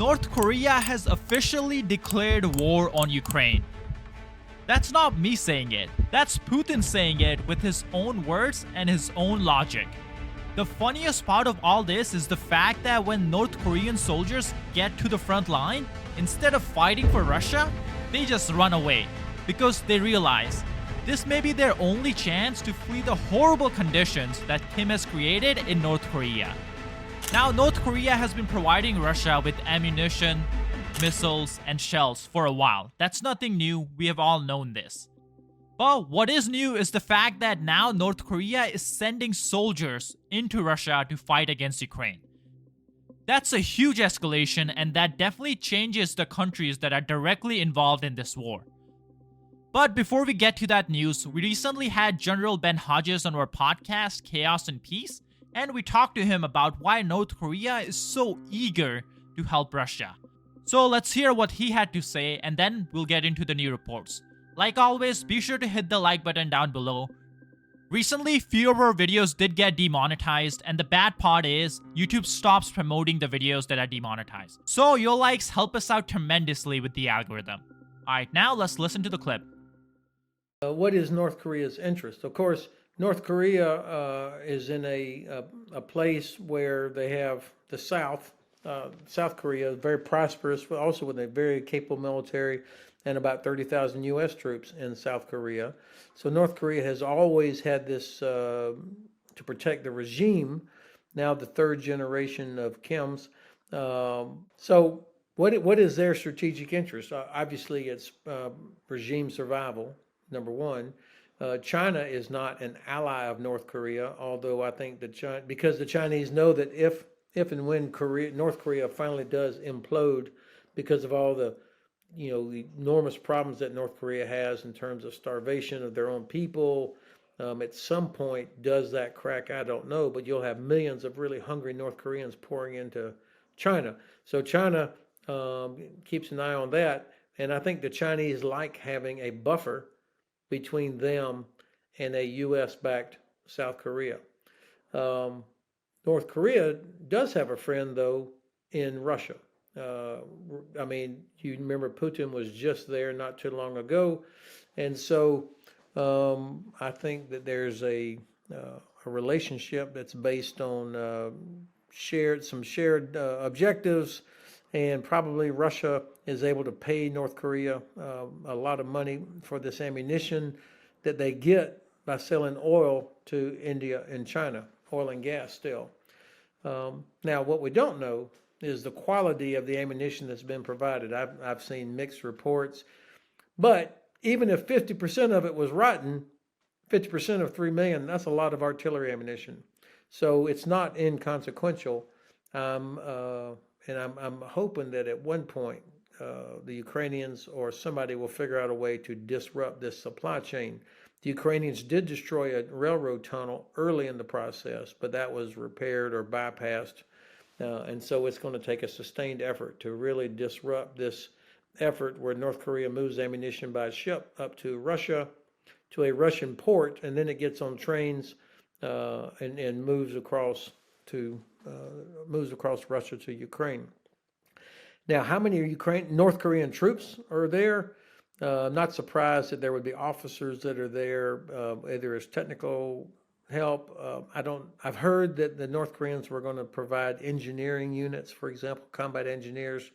North Korea has officially declared war on Ukraine. That's not me saying it, that's Putin saying it with his own words and his own logic. The funniest part of all this is the fact that when North Korean soldiers get to the front line, instead of fighting for Russia, they just run away because they realize this may be their only chance to flee the horrible conditions that Kim has created in North Korea. Now, North Korea has been providing Russia with ammunition, missiles, and shells for a while. That's nothing new, we have all known this. But what is new is the fact that now North Korea is sending soldiers into Russia to fight against Ukraine. That's a huge escalation, and that definitely changes the countries that are directly involved in this war. But before we get to that news, we recently had General Ben Hodges on our podcast, Chaos and Peace, and we talked to him about why North Korea is so eager to help Russia. So let's hear what he had to say, and then we'll get into the new reports. Like always, be sure to hit the like button down below. Recently, few of our videos did get demonetized, and the bad part is, YouTube stops promoting the videos that are demonetized. So your likes help us out tremendously with the algorithm. Alright, now let's listen to the clip. What is North Korea's interest? Of course, North Korea is in a place where they have the South Korea, very prosperous, but also with a very capable military and about 30,000 U.S. troops in South Korea. So North Korea has always had this to protect the regime, now the third generation of Kim's. So what is their strategic interest? Obviously, it's regime survival, number one. China is not an ally of North Korea, although I think that because the Chinese know that if and when North Korea finally does implode because of all the the enormous problems that North Korea has in terms of starvation of their own people, at some point does that crack? I don't know, but you'll have millions of really hungry North Koreans pouring into China. So China keeps an eye on that, and I think the Chinese like having a buffer between them and a U.S.-backed South Korea. North Korea does have a friend, though, in Russia. I mean, you remember Putin was just there not too long ago, and so I think that there's a relationship that's based on some shared objectives, and probably Russia is able to pay North Korea a lot of money for this ammunition that they get by selling oil to India and China, oil and gas still. Now, what we don't know is the quality of the ammunition that's been provided. I've seen mixed reports, but even if 50% of it was rotten, 50% of 3 million, that's a lot of artillery ammunition. So it's not inconsequential. And I'm hoping that at one point the Ukrainians or somebody will figure out a way to disrupt this supply chain. The Ukrainians did destroy a railroad tunnel early in the process, but that was repaired or bypassed. And so it's going to take a sustained effort to really disrupt this effort where North Korea moves ammunition by ship up to Russia, to a Russian port, and then it gets on trains and moves across Russia to Ukraine. Now, how many North Korean troops are there? I'm not surprised that there would be officers that are there, either as technical help. I've heard that the North Koreans were going to provide engineering units, for example, combat engineers.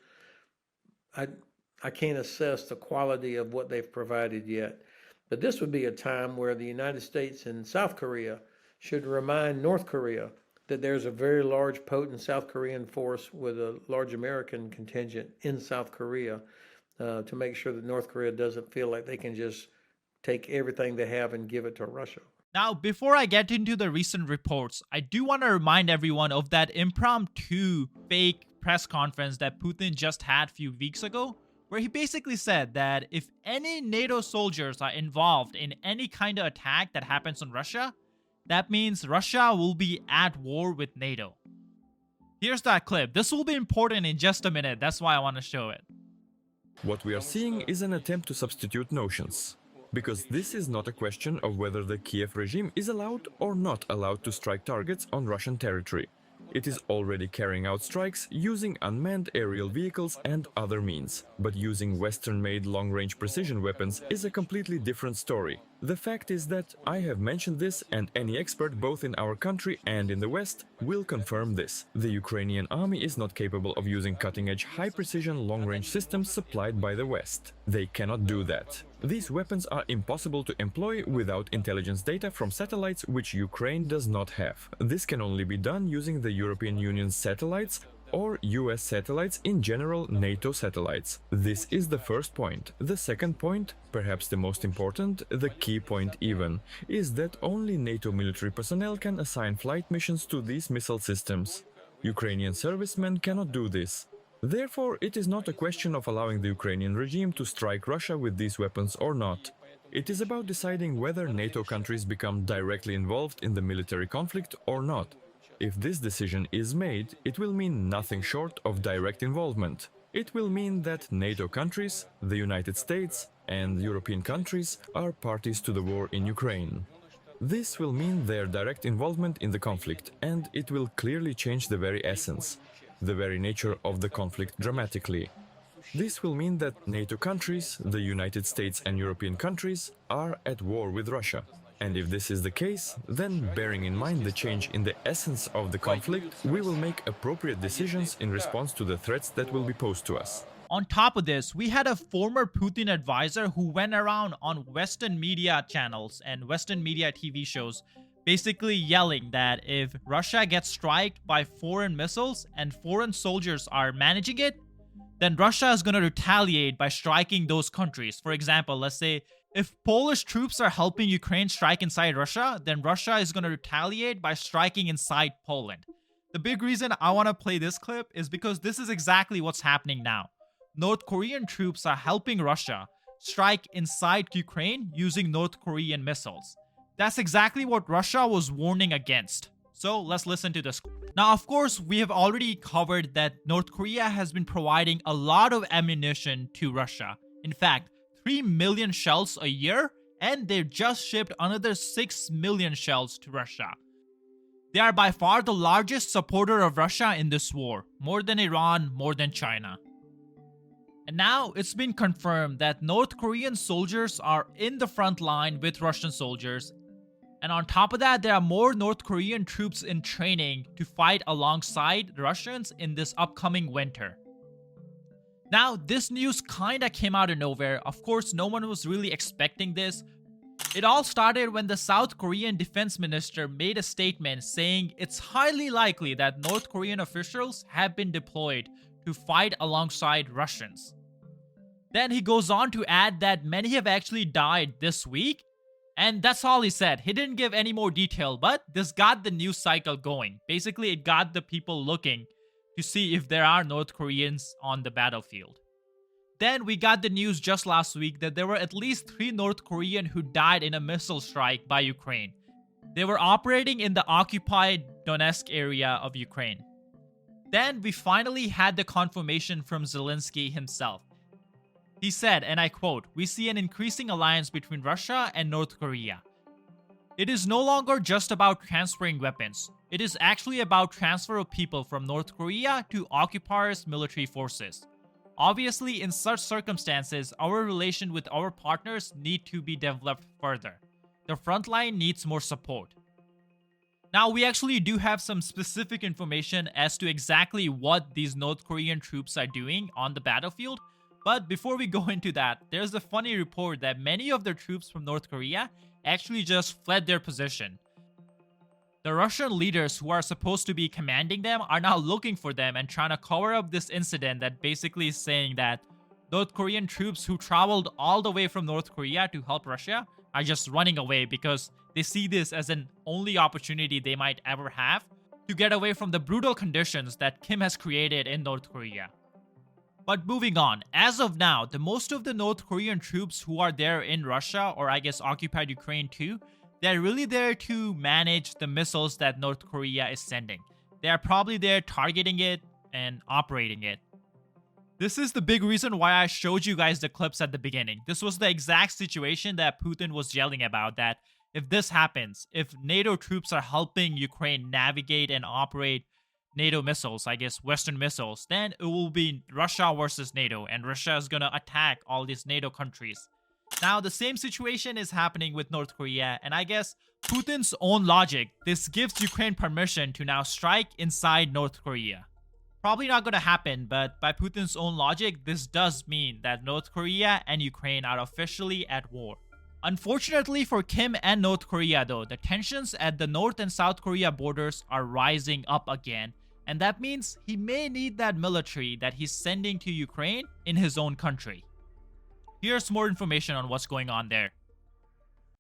I can't assess the quality of what they've provided yet, but this would be a time where the United States and South Korea should remind North Korea that there's a very large, potent South Korean force with a large American contingent in South Korea to make sure that North Korea doesn't feel like they can just take everything they have and give it to Russia. Now, before I get into the recent reports, I do want to remind everyone of that impromptu fake press conference that Putin just had a few weeks ago, where he basically said that if any NATO soldiers are involved in any kind of attack that happens on Russia, that means Russia will be at war with NATO. Here's that clip. This will be important in just a minute, that's why I want to show it. What we are seeing is an attempt to substitute notions. Because this is not a question of whether the Kiev regime is allowed or not allowed to strike targets on Russian territory. It is already carrying out strikes using unmanned aerial vehicles and other means. But using Western-made long-range precision weapons is a completely different story. The fact is that I have mentioned this, and any expert both in our country and in the West will confirm this. The Ukrainian army is not capable of using cutting-edge high-precision long-range systems supplied by the West. They cannot do that. These weapons are impossible to employ without intelligence data from satellites which Ukraine does not have. This can only be done using the European Union's satellites or US satellites, in general NATO satellites. This is the first point. The second point, perhaps the most important, the key point even, is that only NATO military personnel can assign flight missions to these missile systems. Ukrainian servicemen cannot do this. Therefore, it is not a question of allowing the Ukrainian regime to strike Russia with these weapons or not. It is about deciding whether NATO countries become directly involved in the military conflict or not. If this decision is made, it will mean nothing short of direct involvement. It will mean that NATO countries, the United States, and European countries are parties to the war in Ukraine. This will mean their direct involvement in the conflict, and it will clearly change the very essence, the very nature of the conflict dramatically. This will mean that NATO countries, the United States and European countries, are at war with Russia. And if this is the case, then bearing in mind the change in the essence of the conflict, we will make appropriate decisions in response to the threats that will be posed to us. On top of this, we had a former Putin advisor who went around on Western media channels and Western media TV shows basically yelling that if Russia gets striked by foreign missiles and foreign soldiers are managing it, then Russia is going to retaliate by striking those countries. For example, let's say if Polish troops are helping Ukraine strike inside Russia, then Russia is going to retaliate by striking inside Poland. The big reason I want to play this clip is because this is exactly what's happening now. North Korean troops are helping Russia strike inside Ukraine using North Korean missiles. That's exactly what Russia was warning against. So let's listen to this. Now, of course, we have already covered that North Korea has been providing a lot of ammunition to Russia. In fact, 3 million shells a year, and they've just shipped another 6 million shells to Russia. They are by far the largest supporter of Russia in this war, more than Iran, more than China. And now it's been confirmed that North Korean soldiers are in the front line with Russian soldiers. And on top of that, there are more North Korean troops in training to fight alongside the Russians in this upcoming winter. Now, this news kinda came out of nowhere. Of course, no one was really expecting this. It all started when the South Korean defense minister made a statement saying it's highly likely that North Korean officials have been deployed to fight alongside Russians. Then he goes on to add that many have actually died this week, and that's all he said. He didn't give any more detail, but this got the news cycle going. Basically, it got the people looking to see if there are North Koreans on the battlefield. Then we got the news just last week that there were at least 3 North Korean who died in a missile strike by Ukraine. They were operating in the occupied Donetsk area of Ukraine. Then we finally had the confirmation from Zelensky himself. He said, and I quote, "We see an increasing alliance between Russia and North Korea. It is no longer just about transferring weapons. It is actually about transfer of people from North Korea to occupiers' military forces. Obviously, in such circumstances, our relation with our partners need to be developed further. The front line needs more support." Now, we actually do have some specific information as to exactly what these North Korean troops are doing on the battlefield. But before we go into that, there's a funny report that many of their troops from North Korea actually just fled their position. The Russian leaders who are supposed to be commanding them are now looking for them and trying to cover up this incident that basically is saying that North Korean troops who traveled all the way from North Korea to help Russia are just running away because they see this as an only opportunity they might ever have to get away from the brutal conditions that Kim has created in North Korea. But moving on, as of now, the most of the North Korean troops who are there in Russia, or I guess occupied Ukraine too, they're really there to manage the missiles that North Korea is sending. They're probably there targeting it and operating it. This is the big reason why I showed you guys the clips at the beginning. This was the exact situation that Putin was yelling about, that if this happens, if NATO troops are helping Ukraine navigate and operate NATO missiles, I guess Western missiles, then it will be Russia versus NATO, and Russia is gonna attack all these NATO countries. Now, the same situation is happening with North Korea, and I guess Putin's own logic, this gives Ukraine permission to now strike inside North Korea. Probably not gonna happen, but by Putin's own logic, this does mean that North Korea and Ukraine are officially at war. Unfortunately for Kim and North Korea though, the tensions at the North and South Korea borders are rising up again, and that means he may need that military that he's sending to Ukraine in his own country. Here's more information on what's going on there.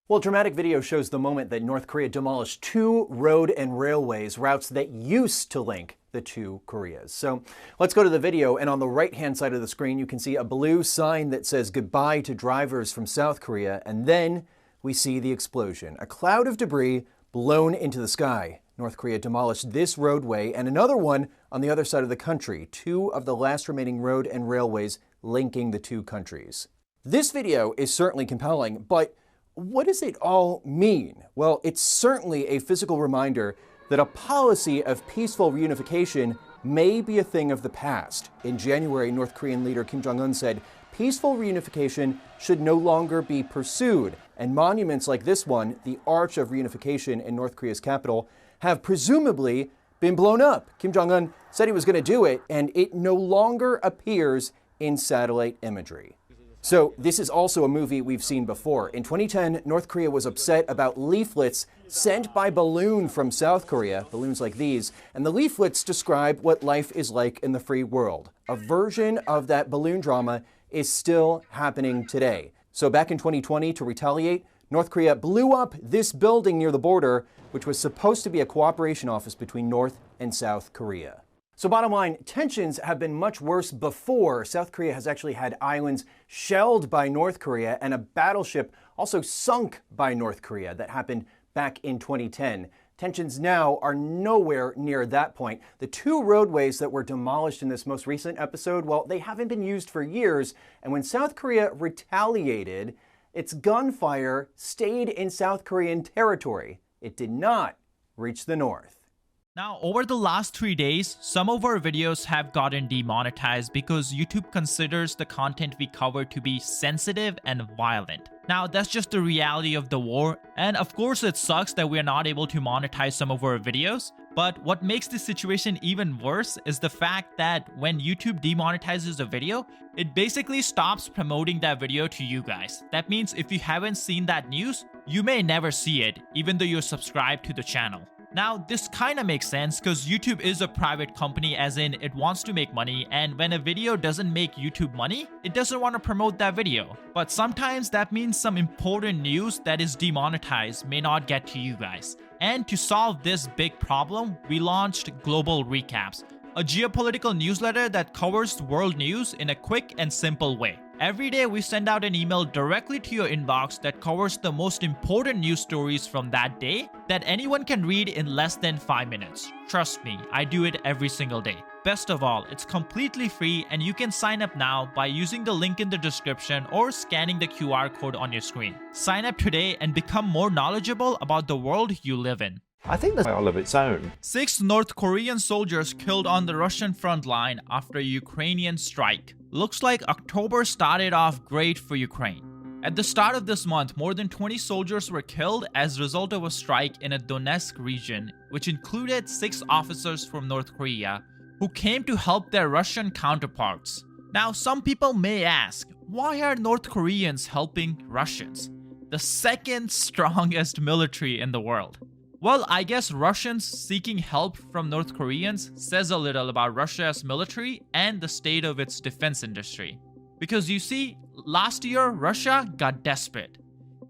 Well, dramatic video shows the moment that North Korea demolished 2 road and railways routes that used to link the 2 Koreas. So let's go to the video, and on the right-hand side of the screen, you can see a blue sign that says goodbye to drivers from South Korea, and then we see the explosion. A cloud of debris blown into the sky. North Korea demolished this roadway and another one on the other side of the country, 2 of the last remaining road and railways linking the 2 countries. This video is certainly compelling, but what does it all mean? Well, it's certainly a physical reminder that a policy of peaceful reunification may be a thing of the past. In January, North Korean leader Kim Jong-un said peaceful reunification should no longer be pursued, and monuments like this one, the Arch of Reunification in North Korea's capital, have presumably been blown up. Kim Jong-un said he was going to do it, and it no longer appears in satellite imagery. So this is also a movie we've seen before. In 2010, North Korea was upset about leaflets sent by balloon from South Korea, balloons like these, and the leaflets describe what life is like in the free world. A version of that balloon drama is still happening today. So back in 2020, to retaliate, North Korea blew up this building near the border, which was supposed to be a cooperation office between North and South Korea. So bottom line, tensions have been much worse before. South Korea has actually had islands shelled by North Korea and a battleship also sunk by North Korea. That happened back in 2010. Tensions now are nowhere near that point. The 2 roadways that were demolished in this most recent episode, well, they haven't been used for years. And when South Korea retaliated, its gunfire stayed in South Korean territory. It did not reach the north. Now, over the last 3 days, some of our videos have gotten demonetized because YouTube considers the content we cover to be sensitive and violent. Now, that's just the reality of the war, and of course it sucks that we are not able to monetize some of our videos, but what makes this situation even worse is the fact that when YouTube demonetizes a video, it basically stops promoting that video to you guys. That means if you haven't seen that news, you may never see it, even though you're subscribed to the channel. Now, this kind of makes sense because YouTube is a private company, as in it wants to make money, and when a video doesn't make YouTube money, it doesn't want to promote that video. But sometimes that means some important news that is demonetized may not get to you guys. And to solve this big problem, we launched Global Recaps, a geopolitical newsletter that covers world news in a quick and simple way. Every day we send out an email directly to your inbox that covers the most important news stories from that day that anyone can read in less than 5 minutes. Trust me, I do it every single day. Best of all, it's completely free and you can sign up now by using the link in the description or scanning the QR code on your screen. Sign up today and become more knowledgeable about the world you live in. I think there's all of its own. 6 North Korean soldiers killed on the Russian front line after a Ukrainian strike. Looks like October started off great for Ukraine. At the start of this month, more than 20 soldiers were killed as a result of a strike in a Donetsk region, which included 6 officers from North Korea who came to help their Russian counterparts. Now, some people may ask, why are North Koreans helping Russians, the second strongest military in the world? Well, I guess Russians seeking help from North Koreans says a little about Russia's military and the state of its defense industry. Because you see, last year Russia got desperate.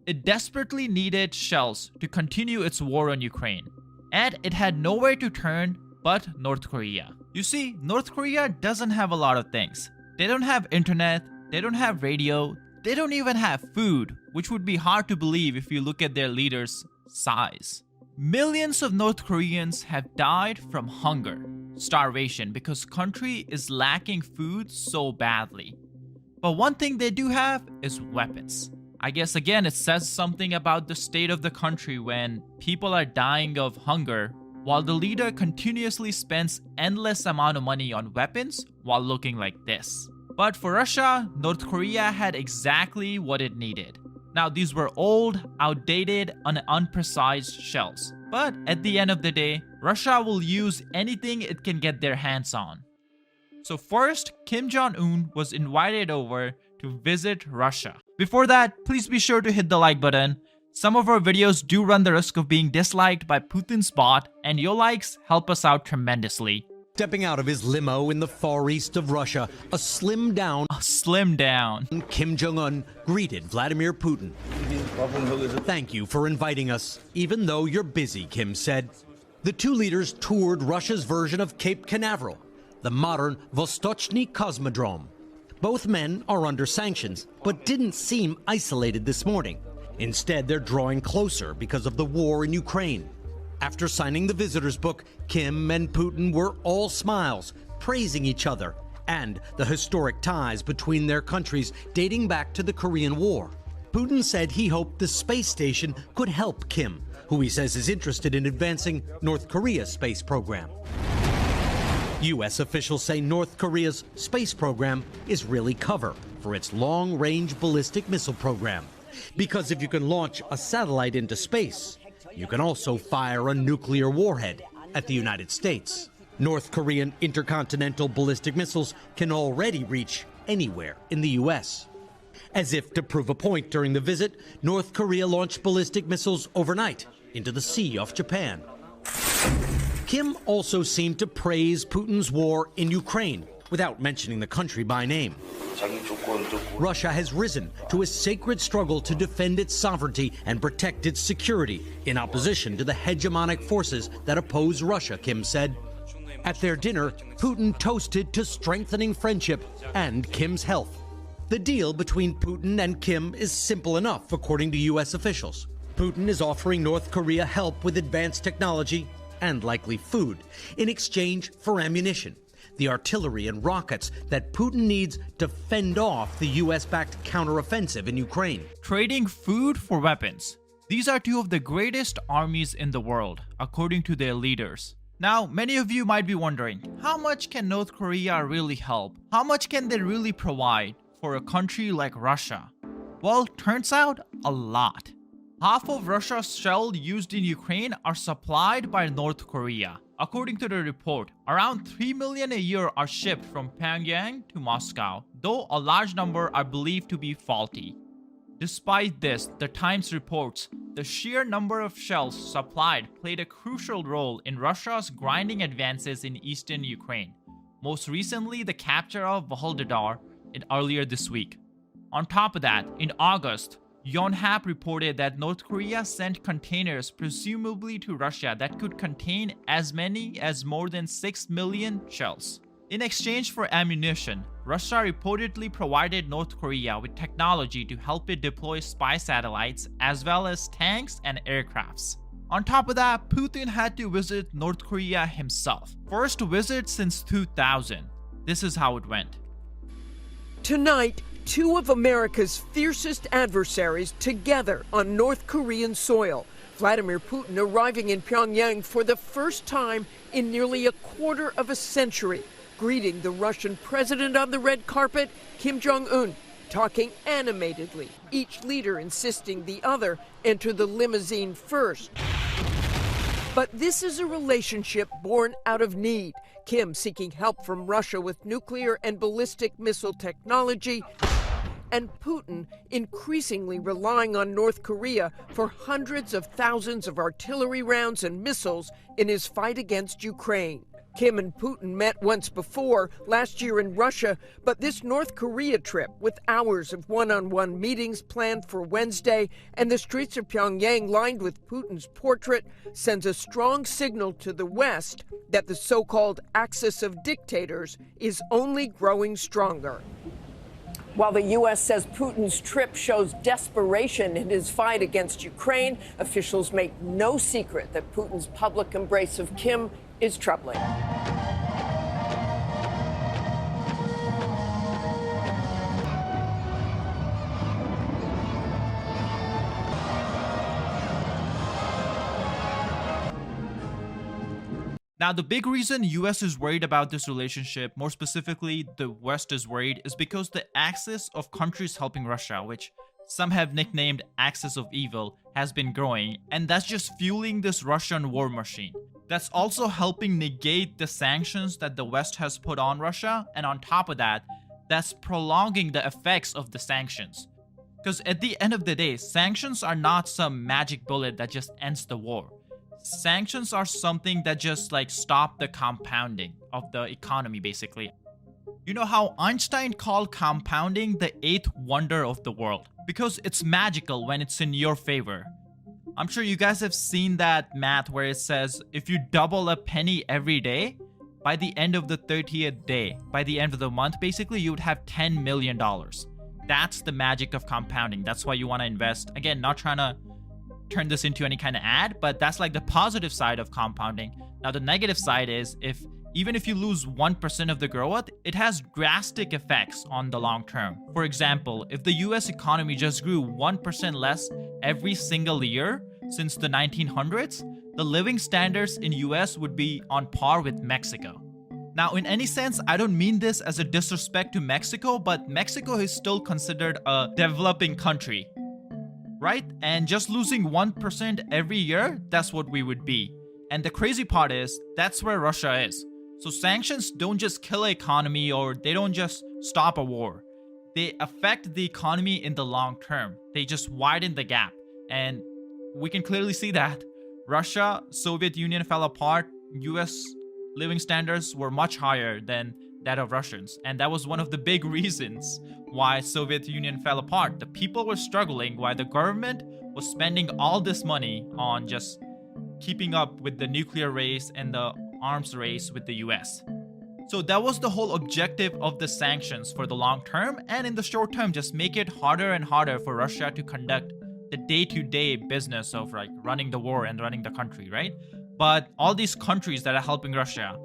It desperately needed shells to continue its war on Ukraine. And it had nowhere to turn but North Korea. You see, North Korea doesn't have a lot of things. They don't have internet, they don't have radio, they don't even have food, which would be hard to believe if you look at their leader's size. Millions of North Koreans have died from hunger, starvation, because country is lacking food so badly. But one thing they do have is weapons. I guess again it says something about the state of the country when people are dying of hunger while the leader continuously spends endless amount of money on weapons while looking like this. But for Russia, North Korea had exactly what it needed. Now, these were old, outdated, and unprecise shells. But at the end of the day, Russia will use anything it can get their hands on. So first, Kim Jong-un was invited over to visit Russia. Before that, please be sure to hit the like button. Some of our videos do run the risk of being disliked by Putin's bot, and your likes help us out tremendously. Stepping out of his limo in the far east of Russia, a slimmed-down Kim Jong-un greeted Vladimir Putin. "Thank you for inviting us, even though you're busy," Kim said. The two leaders toured Russia's version of Cape Canaveral, the modern Vostochny Cosmodrome. Both men are under sanctions, but didn't seem isolated this morning. Instead, they're drawing closer because of the war in Ukraine. After signing the visitor's book, Kim and Putin were all smiles, praising each other and the historic ties between their countries dating back to the Korean War. Putin said he hoped the space station could help Kim, who he says is interested in advancing North Korea's space program. U.S. officials say North Korea's space program is really cover for its long-range ballistic missile program. Because if you can launch a satellite into space, you can also fire a nuclear warhead at the United States. North Korean intercontinental ballistic missiles can already reach anywhere in the U.S. As if to prove a point during the visit, North Korea launched ballistic missiles overnight into the sea off Japan. Kim also seemed to praise Putin's war in Ukraine without mentioning the country by name. Russia has risen to a sacred struggle to defend its sovereignty and protect its security in opposition to the hegemonic forces that oppose Russia, Kim said. At their dinner, Putin toasted to strengthening friendship and Kim's health. The deal between Putin and Kim is simple enough, according to U.S. officials. Putin is offering North Korea help with advanced technology and likely food in exchange for ammunition, the artillery and rockets that Putin needs to fend off the US-backed counteroffensive in Ukraine. Trading food for weapons. These are two of the greatest armies in the world, according to their leaders. Now, many of you might be wondering, how much can North Korea really help? How much can they really provide for a country like Russia? Well, turns out a lot. Half of Russia's shell used in Ukraine are supplied by North Korea. According to the report, around 3 million a year are shipped from Pyongyang to Moscow, though a large number are believed to be faulty. Despite this, the Times reports the sheer number of shells supplied played a crucial role in Russia's grinding advances in eastern Ukraine, most recently the capture of Vuhledar earlier this week. On top of that, in August, Yonhap reported that North Korea sent containers presumably to Russia that could contain as many as more than 6 million shells. In exchange for ammunition, Russia reportedly provided North Korea with technology to help it deploy spy satellites as well as tanks and aircrafts. On top of that, Putin had to visit North Korea himself. First visit since 2000. This is how it went. Tonight, two of America's fiercest adversaries together on North Korean soil. Vladimir Putin arriving in Pyongyang for the first time in nearly a quarter of a century, greeting the Russian president on the red carpet, Kim Jong-un, talking animatedly, each leader insisting the other enter the limousine first. But this is a relationship born out of need. Kim seeking help from Russia with nuclear and ballistic missile technology, and Putin increasingly relying on North Korea for hundreds of thousands of artillery rounds and missiles in his fight against Ukraine. Kim and Putin met once before, last year in Russia, but this North Korea trip, with hours of one-on-one meetings planned for Wednesday and the streets of Pyongyang lined with Putin's portrait, sends a strong signal to the West that the so-called axis of dictators is only growing stronger. While the U.S. says Putin's trip shows desperation in his fight against Ukraine, officials make no secret that Putin's public embrace of Kim is troubling. Now, the big reason US is worried about this relationship, more specifically the West is worried, is because the axis of countries helping Russia, which some have nicknamed Axis of Evil, has been growing, and that's just fueling this Russian war machine. That's also helping negate the sanctions that the West has put on Russia, and on top of that, that's prolonging the effects of the sanctions. Because at the end of the day, sanctions are not some magic bullet that just ends the war. Sanctions are something that just stop the compounding of the economy, basically. You know how Einstein called compounding the eighth wonder of the world? Because it's magical when it's in your favor. I'm sure you guys have seen that math where it says if you double a penny every day, by the end of the 30th day, by the end of the month, basically, you would have $10 million. That's the magic of compounding. That's why you want to invest. Again, not trying to turn this into any kind of ad, but that's the positive side of compounding. Now, the negative side is even if you lose 1% of the growth, it has drastic effects on the long term. For example, if the US economy just grew 1% less every single year since the 1900s, the living standards in US would be on par with Mexico. Now, in any sense, I don't mean this as a disrespect to Mexico, but Mexico is still considered a developing country, right? And just losing 1% every year, that's what we would be. And the crazy part is, that's where Russia is. So sanctions don't just kill an economy, or they don't just stop a war. They affect the economy in the long term. They just widen the gap. And we can clearly see that. Russia, Soviet Union fell apart. US living standards were much higher than that of Russians. And that was one of the big reasons why Soviet Union fell apart. The people were struggling while the government was spending all this money on just keeping up with the nuclear race and the arms race with the US. So that was the whole objective of the sanctions for the long term, and in the short term, just make it harder and harder for Russia to conduct the day-to-day business of running the war and running the country, right? But all these countries that are helping Russia,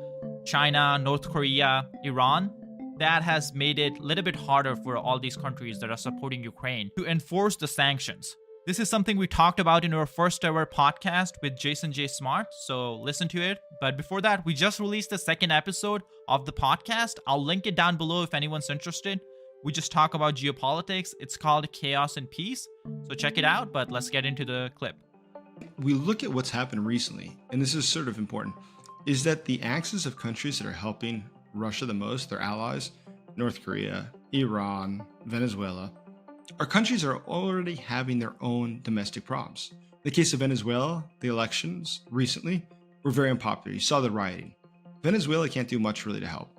China, North Korea, Iran, that has made it a little bit harder for all these countries that are supporting Ukraine to enforce the sanctions. This is something we talked about in our first ever podcast with Jason J. Smart, so listen to it. But before that, we just released the second episode of the podcast. I'll link it down below if anyone's interested. We just talk about geopolitics. It's called Chaos and Peace, so check it out, but let's get into the clip. We look at what's happened recently, and this is sort of important, is that the axis of countries that are helping Russia the most, their allies, North Korea, Iran, Venezuela, our countries are already having their own domestic problems. In the case of Venezuela, the elections recently were very unpopular. You saw the rioting. Venezuela can't do much really to help.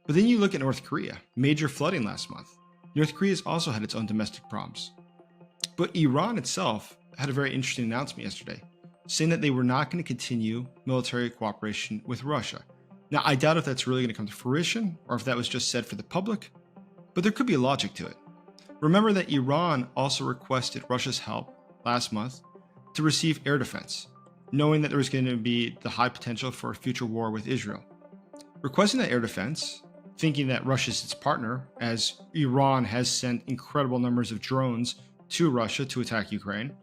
But then you look at North Korea, major flooding last month. North Korea's also had its own domestic problems. But Iran itself had a very interesting announcement yesterday, saying that they were not going to continue military cooperation with Russia. Now, I doubt if that's really going to come to fruition, or if that was just said for the public, but there could be a logic to it. Remember that Iran also requested Russia's help last month to receive air defense, knowing that there was going to be the high potential for a future war with Israel. Requesting that air defense, thinking that Russia's its partner, as Iran has sent incredible numbers of drones to Russia to attack Ukraine,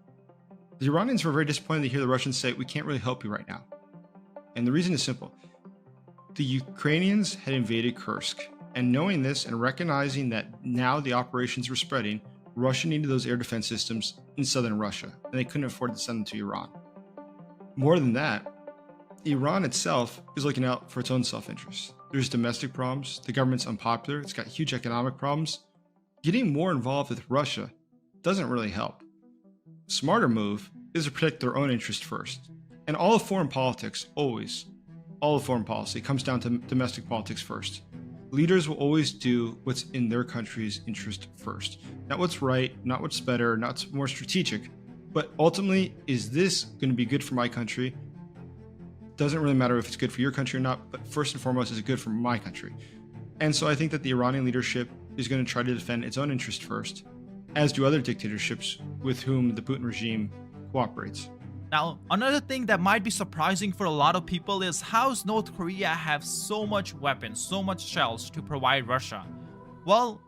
the Iranians were very disappointed to hear the Russians say, "We can't really help you right now." And the reason is simple. The Ukrainians had invaded Kursk, and knowing this and recognizing that now the operations were spreading, Russia needed those air defense systems in southern Russia, and they couldn't afford to send them to Iran. More than that, Iran itself is looking out for its own self-interest. There's domestic problems, the government's unpopular, it's got huge economic problems. Getting more involved with Russia doesn't really help. A smarter move is to protect their own interest first. And all of foreign politics, always, all of foreign policy comes down to domestic politics first. Leaders will always do what's in their country's interest first. Not what's right, not what's better, not what's more strategic, but ultimately, is this going to be good for my country? Doesn't really matter if it's good for your country or not, but first and foremost, is it good for my country? And so I think that the Iranian leadership is going to try to defend its own interest first, as do other dictatorships with whom the Putin regime cooperates. Now, another thing that might be surprising for a lot of people is how does North Korea have so much weapons, so much shells to provide Russia? Well,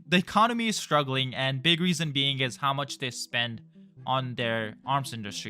the economy is struggling, and big reason being is how much they spend on their arms industry.